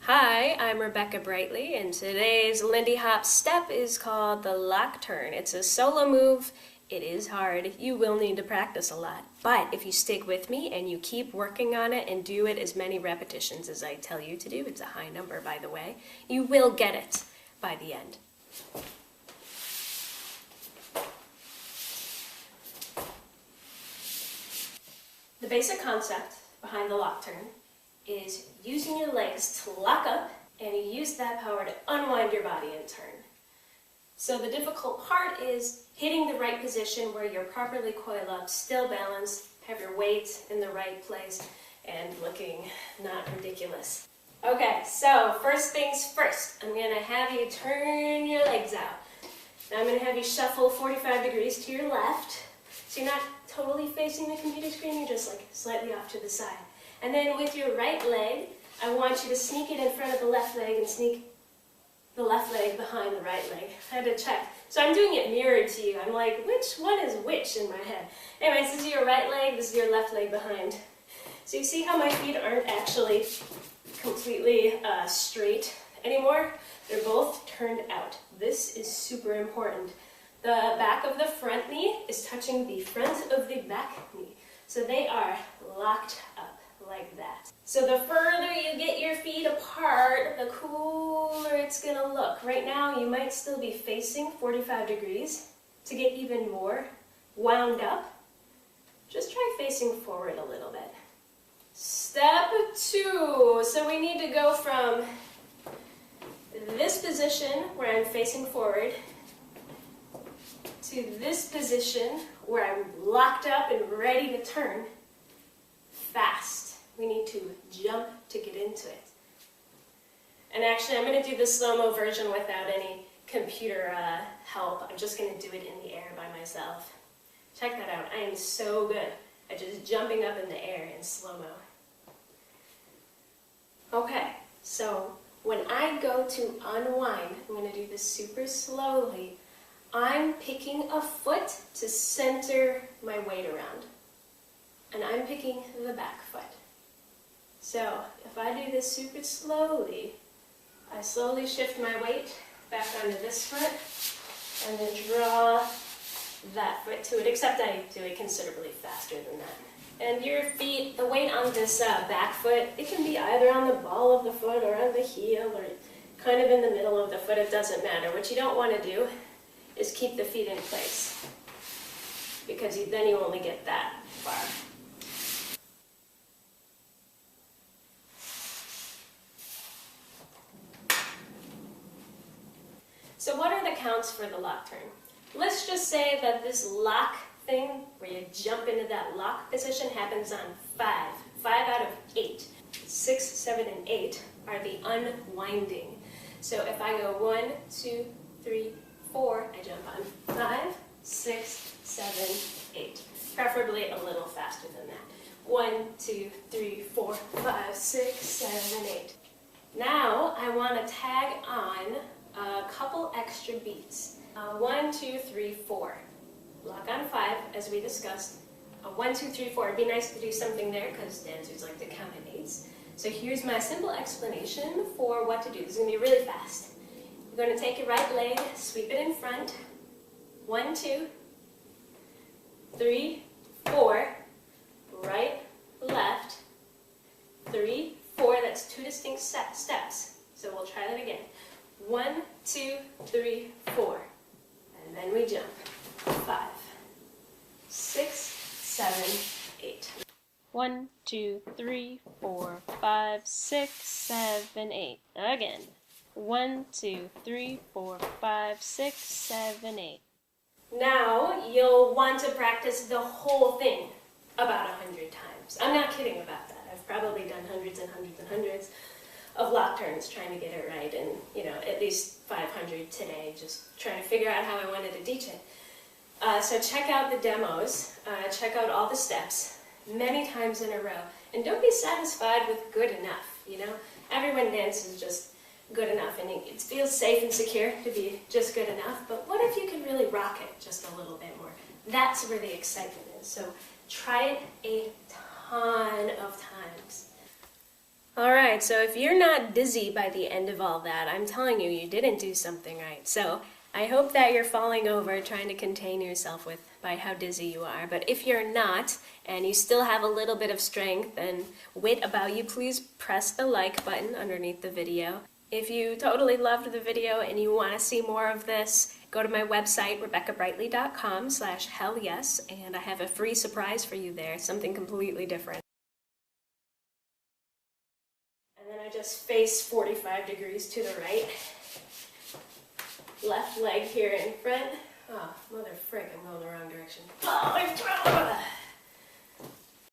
Hi, I'm Rebecca Brightly, and today's Lindy Hop step is called the lock turn. It's a solo move. It is hard. You will need to practice a lot. But if you stick with me and you keep working on it and do it as many repetitions as I tell you to do, it's a high number, by the way, you will get it by the end. The basic concept behind the lock turn is using your legs to lock up, and you use that power to unwind your body and turn. So the difficult part is hitting the right position where you're properly coiled up, still balanced, have your weight in the right place, and looking not ridiculous. Okay, so first things first, I'm going to have you turn your legs out. Now I'm going to have you shuffle 45 degrees to your left, so you're not totally facing the computer screen, you're just like slightly off to the side. And then with your right leg, I want you to sneak it in front of the left leg and sneak the left leg behind the right leg. I had to check. So I'm doing it mirrored to you. I'm like, which one is which in my head? Anyways, this is your right leg, this is your left leg behind. So you see how my feet aren't actually completely straight anymore? They're both turned out. This is super important. The back of the front knee is touching the front of the back knee. So they are locked up like that. So the further you get your feet apart, the cooler it's gonna look. Right now you might still be facing 45 degrees. To get even more wound up, just try facing forward a little bit. Step 2. So we need to go from this position where I'm facing forward to this position where I'm locked up and ready to turn fast. We need to jump to get into it. And actually, I'm going to do the slow-mo version without any computer help. I'm just going to do it in the air by myself. Check that out. I am so good at just jumping up in the air in slow-mo. Okay, so when I go to unwind, I'm going to do this super slowly. I'm picking a foot to center my weight around. And I'm picking the back foot. So if I do this super slowly, I slowly shift my weight back onto this foot and then draw that foot to it, except I do it considerably faster than that. And your feet, the weight on this back foot, it can be either on the ball of the foot or on the heel or kind of in the middle of the foot, it doesn't matter. What you don't want to do is keep the feet in place, because then you only get that far. So what are the counts for the lock turn? Let's just say that this lock thing, where you jump into that lock position, happens on 5. 5 out of 8. 6, 7, and 8 are the unwinding. So if I go 1, 2, 3, 4, I jump on 5, 6, 7, 8. Preferably a little faster than that. 1, 2, 3, 4, 5, 6, 7, 8. Now I want to tag on a couple extra beats. 1, 2, 3, 4. Lock on 5, as we discussed. 1, 2, 3, 4. It'd be nice to do something there because dancers like to count in 8s. So here's my simple explanation for what to do. This is going to be really fast. You're going to take your right leg, sweep it in front. 1, 2, 3, 4. Right, left. 3, 4. That's 2 distinct steps. So we'll try that again. 1, 2, 3, 4. And then we jump. 5, 6, 7, 8. 1, 2, 3, 4, 5, 6, 7, 8. Again. 1, 2, 3, 4, 5, 6, 7, 8. Now you'll want to practice the whole thing about 100 times. I'm not kidding about that. I've probably done hundreds and hundreds and hundreds of lock turns trying to get it right, and at least 500 today, just trying to figure out how I wanted to teach it. So check out the demos, check out all the steps many times in a row, and don't be satisfied with good enough. Everyone dances just good enough, and it feels safe and secure to be just good enough, but what if you can really rock it just a little bit more? That's where the excitement is. So try it a ton of times. Alright, so if you're not dizzy by the end of all that, I'm telling you, you didn't do something right. So I hope that you're falling over trying to contain yourself by how dizzy you are. But if you're not, and you still have a little bit of strength and wit about you, please press the like button underneath the video. If you totally loved the video and you want to see more of this, go to my website, RebeccaBrightly.com/hellyes, and I have a free surprise for you there, something completely different. And then I just face 45 degrees to the right. Left leg here in front. Oh, mother frick, I'm going the wrong direction. Oh, my throat!